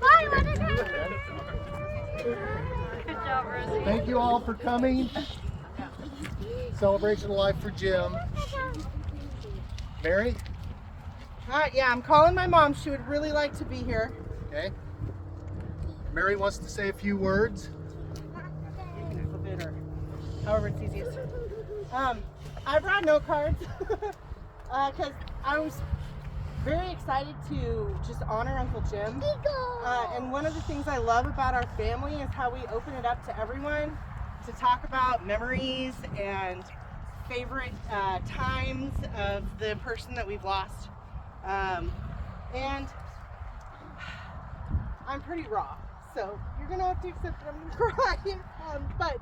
Bye, Monica. Good job, Rosie. Thank you all for coming. Celebration of Life for Jim. Mary? Yeah, I'm calling my mom. She would really like to be here. Okay. Mary wants to say a few words. You can flip it or however it's easiest. I brought note cards because I was very excited to just honor Uncle Jim. And one of the things I love about our family is how we open it up to everyone to talk about memories and favorite times of the person that we've lost. And I'm pretty raw, so you're gonna have to accept that I'm gonna cry. But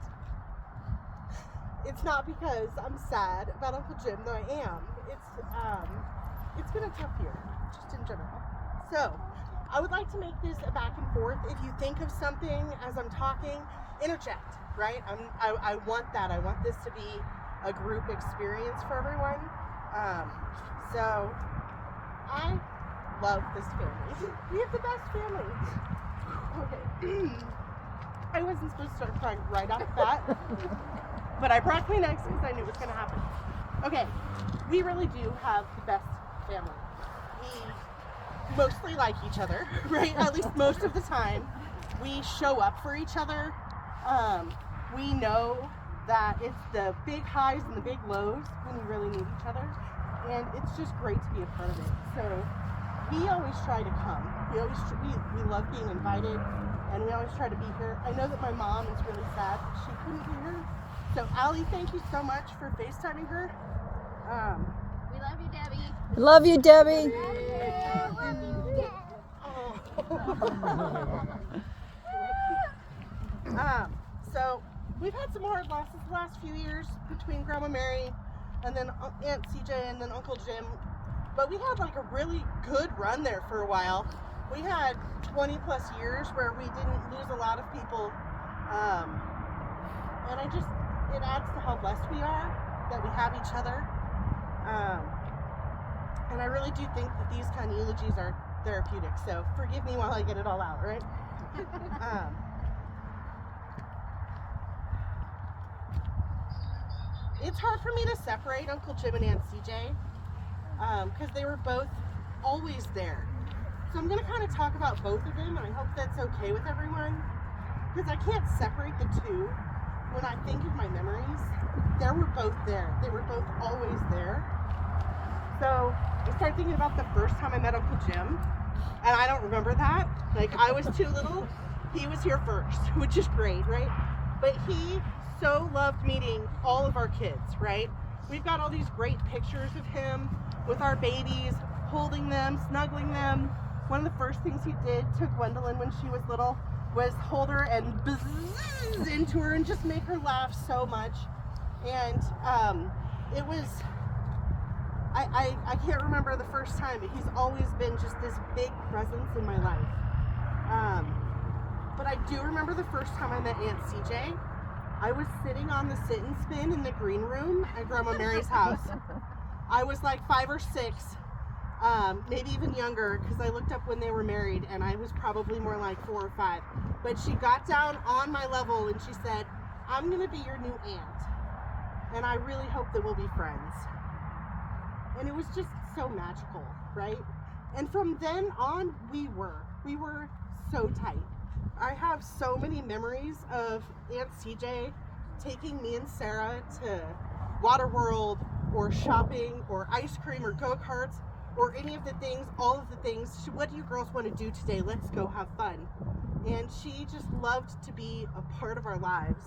it's not because I'm sad about Uncle Jim, though I am. It's been a tough year, just in general. So I would like to make this a back and forth. If you think of something as I'm talking, interject, right? I want that. I want this to be a group experience for everyone. So I love this family. We have the best family. Okay. I wasn't supposed to start crying right off the bat, but I brought Kleenex because I knew it was going to happen. Okay, we really do have the best family. We mostly like each other, right? At least most of the time. We show up for each other. We know that it's the big highs and the big lows when we really need each other. And it's just great to be a part of it. So we always try to come. We love being invited, and we always try to be here. I know that my mom is really sad that she couldn't be here. So Allie, thank you so much for FaceTiming her. We love you, Debbie. Love you, Debbie. So we've had some hard losses the last few years between Grandma Mary and then Aunt CJ and then Uncle Jim. But we had like a really good run there for a while. We had 20 plus years where we didn't lose a lot of people. And it adds to how blessed we are that we have each other. And I really do think that these kind of eulogies are therapeutic. So forgive me while I get it all out, right? It's hard for me to separate Uncle Jim and Aunt CJ because they were both always there. So I'm going to kind of talk about both of them, and I hope that's okay with everyone, because I can't separate the two. When I think of my memories, they were both there. They were both always there. So I started thinking about the first time I met Uncle Jim, and I don't remember that. Like, I was too little. He was here first, which is great, right? But he so loved meeting all of our kids, right? We've got all these great pictures of him with our babies, holding them, snuggling them. One of the first things he did to Gwendolyn when she was little was hold her and buzz into her and just make her laugh so much. And it was, I can't remember the first time, but he's always been just this big presence in my life. But I do remember the first time I met Aunt CJ. I was sitting on the sit and spin in the green room at Grandma Mary's house. I was like 5 or 6, maybe even younger, because I looked up when they were married, and I was probably more like 4 or 5. But she got down on my level and she said, "I'm going to be your new aunt, and I really hope that we'll be friends." And it was just so magical, right? And from then on, we were so tight. I have so many memories of Aunt CJ taking me and Sarah to Waterworld or shopping or ice cream or go-karts or any of the things, all of the things. What do you girls want to do today? Let's go have fun. And she just loved to be a part of our lives.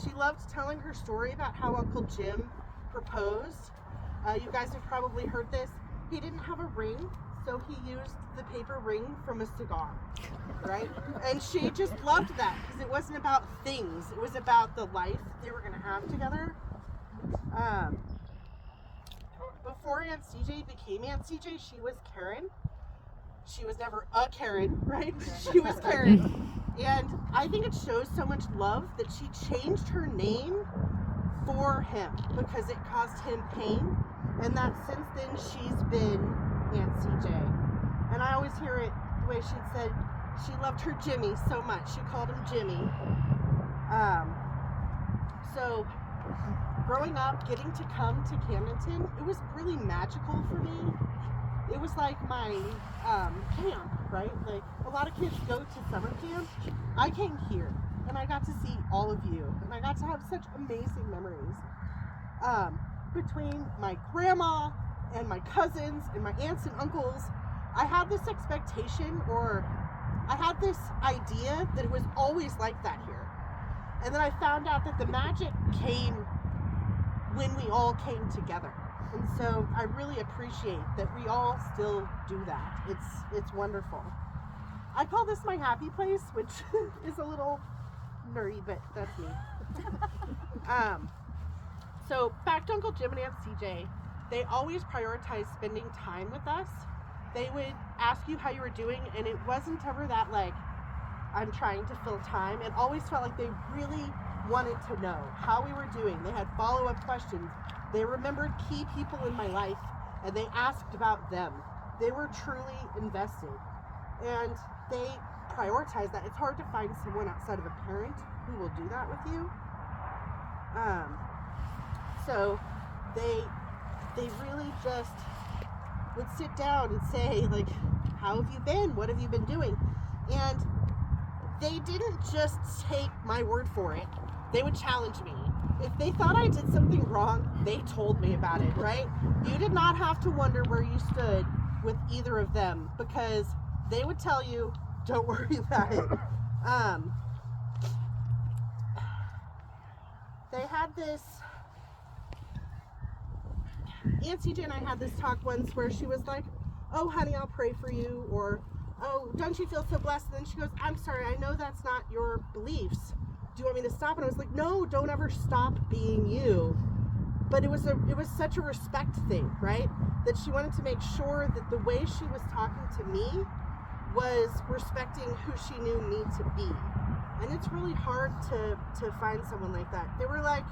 She loved telling her story about how Uncle Jim proposed. You guys have probably heard this. He didn't have a ring, so he used the paper ring from a cigar, right? And she just loved that because it wasn't about things. It was about the life they were going to have together. Before Aunt CJ became Aunt CJ, she was Karen. She was never a Karen, right? She was Karen. And I think it shows so much love that she changed her name for him because it caused him pain. And that since then she's been Aunt CJ. And I always hear it the way she'd said she loved her Jimmy so much. She called him Jimmy. So growing up, getting to come to Camdenton, it was really magical for me. It was like my camp, right? Like a lot of kids go to summer camp. I came here and I got to see all of you, and I got to have such amazing memories. Between my grandma and my cousins and my aunts and uncles, I had this expectation, or I had this idea that it was always like that here. And then I found out that the magic came when we all came together. And so I really appreciate that we all still do that. It's wonderful. I call this my happy place, which is a little nerdy, but that's me. So back to Uncle Jim and Aunt CJ, they always prioritized spending time with us. They would ask you how you were doing, and it wasn't ever that like, I'm trying to fill time. It always felt like they really wanted to know how we were doing. They had follow-up questions. They remembered key people in my life, and they asked about them. They were truly invested, and they prioritized that. It's hard to find someone outside of a parent who will do that with you. So they really just would sit down and say, like, how have you been? What have you been doing? And they didn't just take my word for it. They would challenge me. If they thought I did something wrong, they told me about it, right? You did not have to wonder where you stood with either of them, because they would tell you, don't worry about it. They had this, Aunt CJ and I had this talk once where she was like, oh honey, I'll pray for you, or oh, don't you feel so blessed? And then she goes, I'm sorry, I know that's not your beliefs. Do you want me to stop? And I was like, no, don't ever stop being you. But it was such a respect thing, right? That she wanted to make sure that the way she was talking to me was respecting who she knew me to be. And it's really hard to find someone like that. They were like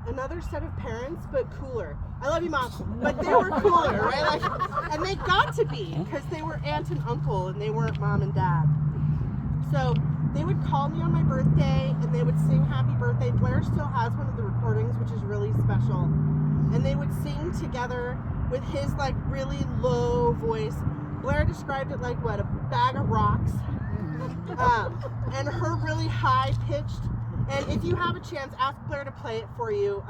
another set of parents, but cooler. I love you, Mom, but they were cooler, right? Like, and they got to be, because they were aunt and uncle, and they weren't mom and dad. So they would call me on my birthday, and they would sing happy birthday. Blair still has one of the recordings, which is really special. And they would sing together with his like really low voice. Blair described it like what, a bag of rocks. And her really high pitched. And if you have a chance, ask Blair to play it for you.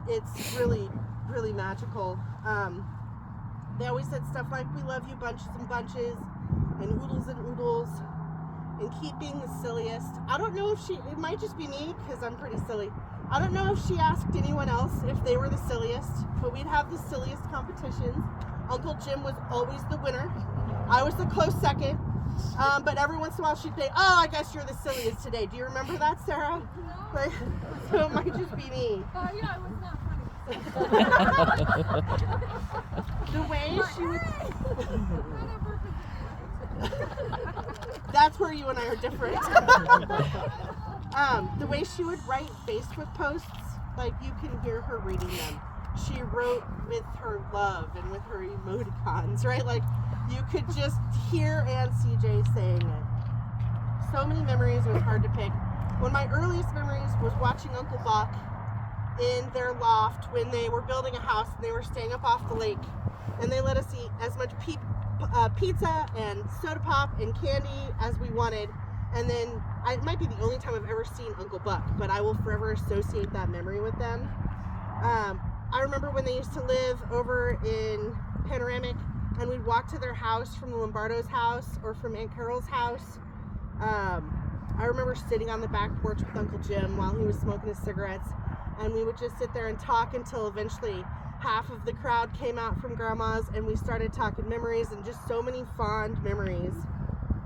It's really, really magical. They always said stuff like, we love you bunches and bunches, and oodles and oodles, and keep being the silliest. I don't know if it might just be me, because I'm pretty silly. I don't know if she asked anyone else if they were the silliest, but we'd have the silliest competitions. Uncle Jim was always the winner. I was the close second. But every once in a while she'd say, oh, I guess you're the silliest today. Do you remember that, Sarah? No. Like, so it might just be me. Oh, yeah, it was not funny. The way she would... That's where you and I are different. The way she would write Facebook posts, like you can hear her reading them. She wrote with her love and with her emoticons, right? Like you could just hear Aunt CJ saying it. So many memories, it was hard to pick. One of my earliest memories was watching Uncle Buck in their loft when they were building a house and they were staying up off the lake. And they let us eat as much pizza and soda pop and candy as we wanted. And then it might be the only time I've ever seen Uncle Buck, but I will forever associate that memory with them. I remember when they used to live over in Panoramic, and we'd walk to their house from the Lombardo's house or from Aunt Carol's house. I remember sitting on the back porch with Uncle Jim while he was smoking his cigarettes, and we would just sit there and talk until eventually half of the crowd came out from Grandma's, and we started talking memories, and just so many fond memories.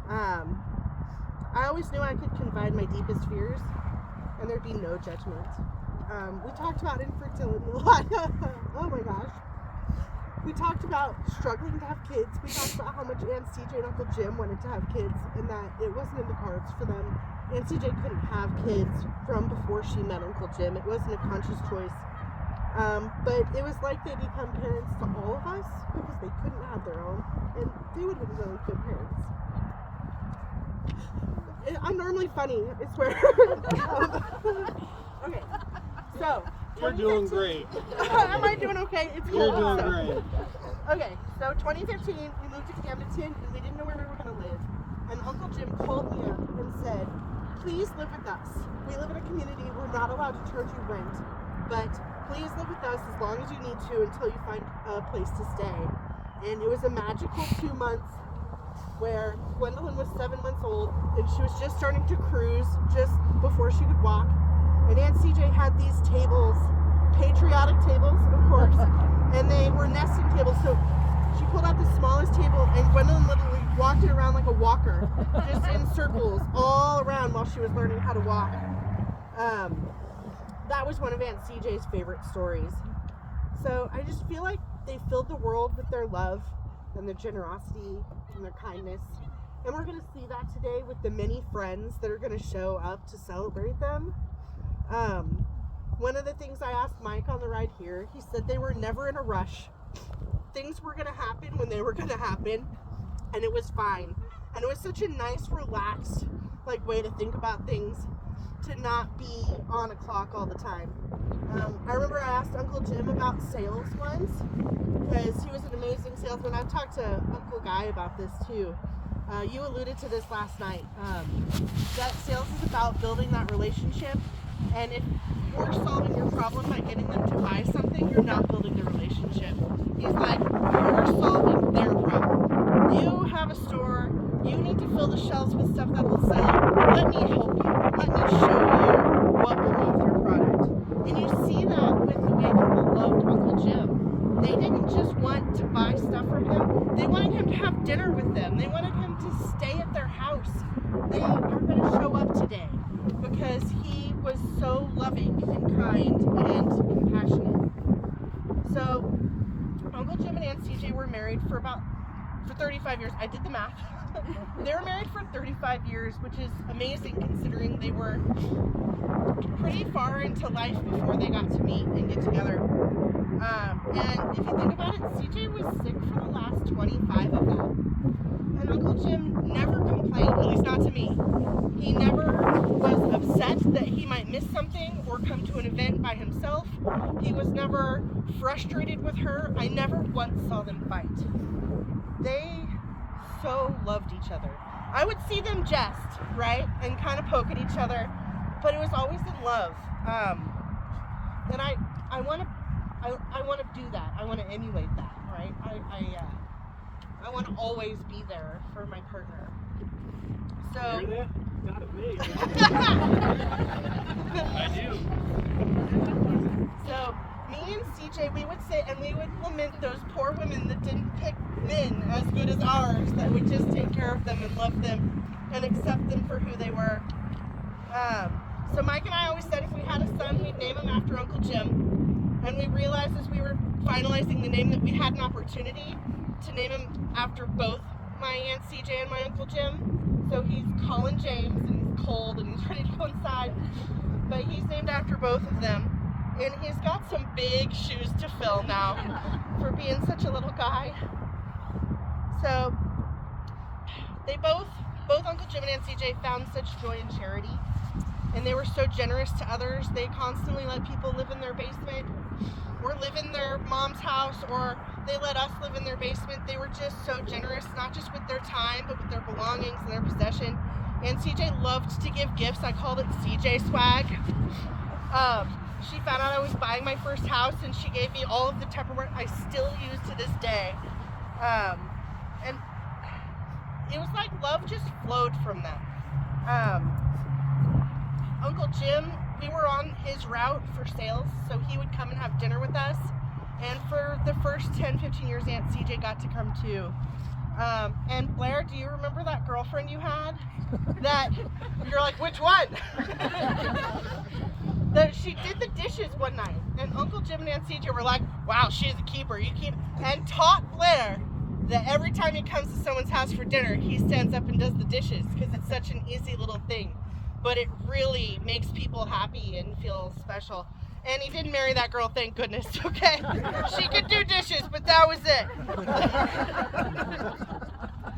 I always knew I could confide my deepest fears, and there'd be no judgment. We talked about infertility a lot. Oh my gosh. We talked about struggling to have kids. We talked about how much Aunt CJ and Uncle Jim wanted to have kids, and that it wasn't in the cards for them. Aunt CJ couldn't have kids from before she met Uncle Jim. It wasn't a conscious choice. But it was like they become parents to all of us because they couldn't have their own. And they would have been really good parents. I'm normally funny, I swear. Okay, so. You're doing great. Am I doing okay? It's cool. You're doing great. Okay, so 2015, we moved to Camden and we didn't know where we were going to live. And Uncle Jim called me up and said, please live with us. We live in a community, we're not allowed to charge you rent, but please live with us as long as you need to until you find a place to stay. And it was a magical 2 months where Gwendolyn was 7 months old and she was just starting to cruise just before she could walk. And Aunt CJ had these tables, patriotic tables, of course, and they were nesting tables. So she pulled out the smallest table, and Gwendolyn literally walked it around like a walker, just in circles all around while she was learning how to walk. That was one of Aunt CJ's favorite stories. So I just feel like they filled the world with their love and their generosity and their kindness. And we're going to see that today with the many friends that are going to show up to celebrate them. One of the things I asked Mike on the ride here, he said they were never in a rush. Things were going to happen when they were going to happen, and it was fine. And it was such a nice, relaxed, way to think about things, to not be on a clock all the time. I remember I asked Uncle Jim about sales once, because he was an amazing salesman. I've talked to Uncle Guy about this too. You alluded to this last night, that sales is about building that relationship. And if you're solving your problem by getting them to buy something, you're not building the relationship. He's like, you're solving their problem. You have a store, you need to fill the shelves with stuff that will sell. Let me help you. Let me show you what will move your product. And you see that with the way people loved Uncle Jim. They didn't just want to buy stuff from him, they wanted him to have dinner with them. They wanted him to stay at their house. They are going to show up today because he was so loving and kind and compassionate. So Uncle Jim and Aunt CJ were married for 35 years. I did the math. They were married for 35 years, which is amazing considering they were pretty far into life before they got to meet and get together. And if you think about it, CJ was sick for the last 25 of them. And Uncle Jim never complained, at least not to me. He never was upset that he might miss something or come to an event by himself. He was never frustrated with her. I never once saw them fight. They so loved each other. I would see them jest, right? And kind of poke at each other, but it was always in love. And I want to do that. I want to emulate that, right? I want to always be there for my partner. So Hear that? Gotta be. I do. So me and CJ, we would sit and we would lament those poor women that didn't pick men as good as ours, that would just take care of them and love them and accept them for who they were. So Mike and I always said if we had a son, we'd name him after Uncle Jim. And we realized as we were finalizing the name that we had an opportunity to name him after both my Aunt CJ and my Uncle Jim. So he's Colin James, and he's cold and he's ready to go inside. But he's named after both of them. And he's got some big shoes to fill now for being such a little guy. So they both Uncle Jim and Aunt CJ found such joy in charity. And they were so generous to others. They constantly let people live in their basement or live in their mom's house, or they let us live in their basement. They were just so generous, not just with their time, but with their belongings and their possession. And CJ loved to give gifts. I called it CJ swag. She found out I was buying my first house, and she gave me all of the Tupperware I still use to this day. And it was like love just flowed from them. Uncle Jim, we were on his route for sales, so he would come and have dinner with us. And for the first 10-15 years, Aunt CJ got to come too. And Blair, do you remember that girlfriend you had? That you're like, which one? That she did the dishes one night, and Uncle Jim and Aunt CJ were like, wow, she's a keeper. You keep, and taught Blair that every time he comes to someone's house for dinner, he stands up and does the dishes because it's such an easy little thing. But it really makes people happy and feel special. And he didn't marry that girl, thank goodness, okay? She could do dishes, but that was it.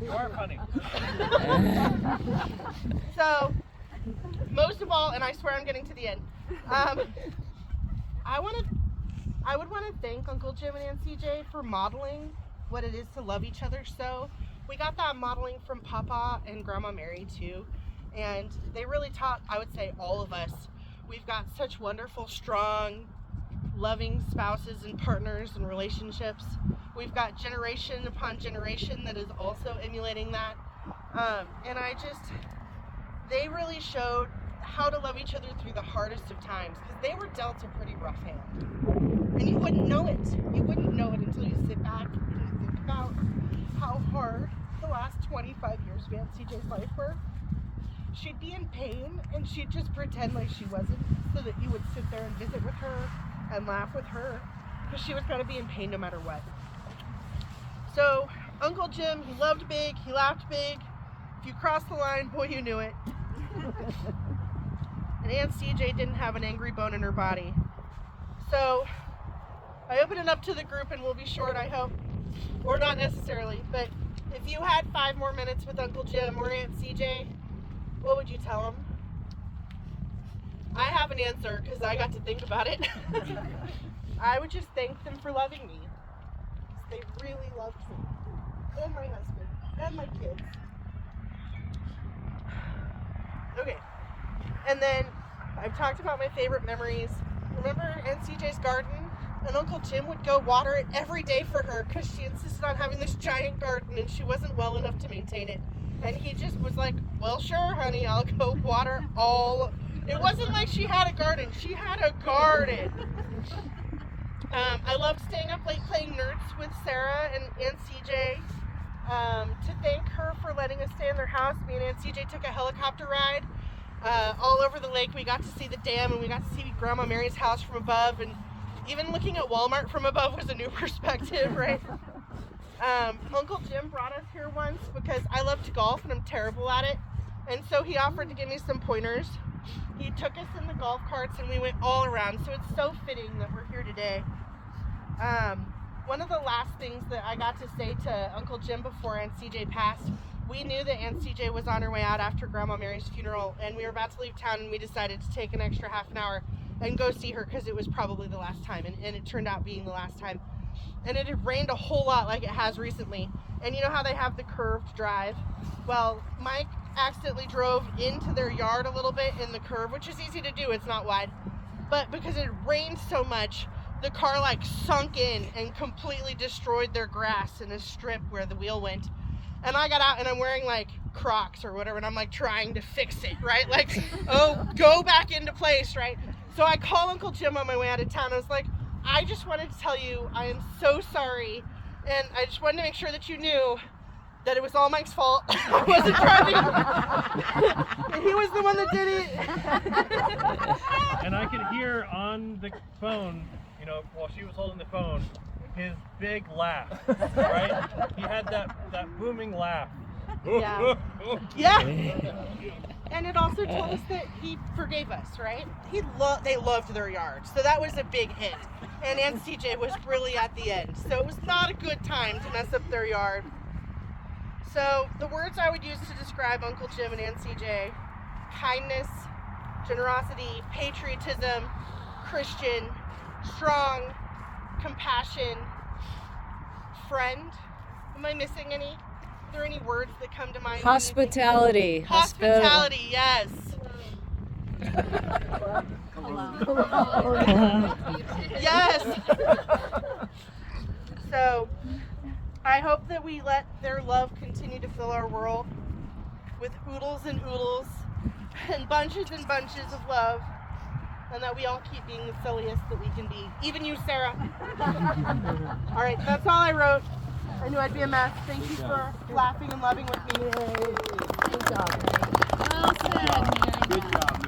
You are funny. So, most of all, and I swear I'm getting to the end, I would want to thank Uncle Jim and Aunt CJ for modeling what it is to love each other so. We got that modeling from Papa and Grandma Mary too, and they really taught, I would say, all of us. We've got such wonderful, strong, loving spouses and partners and relationships. We've got generation upon generation that is also emulating that. And they really showed how to love each other through the hardest of times, because they were dealt a pretty rough hand. And you wouldn't know it. You wouldn't know it until you sit back and you think about how hard the last 25 years of Aunt CJ's life were. She'd be in pain and she'd just pretend like she wasn't, so that you would sit there and visit with her and laugh with her, because she was going to be in pain no matter what. So Uncle Jim, he loved big, he laughed big. If you crossed the line, boy, you knew it. And Aunt CJ didn't have an angry bone in her body. So I open it up to the group, and we'll be short, I hope. Or not necessarily, but if you had 5 more minutes with Uncle Jim or Aunt CJ, what would you tell them? I have an answer because I got to think about it. I would just thank them for loving me. They really loved me. And my husband. And my kids. Okay. And then I've talked about my favorite memories. Remember Aunt CJ's garden? And Uncle Jim would go water it every day for her because she insisted on having this giant garden and she wasn't well enough to maintain it. And he just was like, well, sure, honey, I'll go water all. It wasn't like she had a garden. She had a garden. I loved staying up late playing Nerds with Sarah and Aunt CJ. To thank her for letting us stay in their house, me and Aunt CJ took a helicopter ride all over the lake. We got to see the dam, and we got to see Grandma Mary's house from above, and even looking at Walmart from above was a new perspective, right? Uncle Jim brought us here once because I love to golf and I'm terrible at it, and so he offered to give me some pointers. He took us in the golf carts and we went all around, so it's so fitting that we're here today. One of the last things that I got to say to Uncle Jim before Aunt CJ passed, we knew that Aunt CJ was on her way out after Grandma Mary's funeral, and we were about to leave town, and we decided to take an extra half an hour and go see her because it was probably the last time, and it turned out being the last time. And it had rained a whole lot like it has recently. And you know how they have the curved drive? Well, Mike accidentally drove into their yard a little bit in the curve, which is easy to do, it's not wide. But because it rained so much, the car like sunk in and completely destroyed their grass in a strip where the wheel went. And I got out and I'm wearing like Crocs or whatever, and I'm like trying to fix it, right? Like, oh, go back into place, right? So I call Uncle Jim on my way out of town. I was like, I just wanted to tell you I am so sorry, and I just wanted to make sure that you knew that it was all Mike's fault. I wasn't driving. And he was the one that did it. And I could hear on the phone, you know, while she was holding the phone, his big laugh, right? He had that booming laugh. Yeah. Yeah. And it also told us that he forgave us, right? They loved their yard, so that was a big hit. And Aunt CJ was really at the end, so it was not a good time to mess up their yard. So the words I would use to describe Uncle Jim and Aunt CJ: kindness, generosity, patriotism, Christian, strong, compassion, friend. Am I missing any? Are there any words that come to mind? Hospitality. Hospitality, yes. Yes. So I hope that we let their love continue to fill our world with oodles and oodles and bunches of love, and that we all keep being the silliest that we can be. Even you, Sarah. All right, that's all I wrote. I knew I'd be a mess. Thank you for laughing and loving with me. Good job. Well said, Mary. Good job, Mary.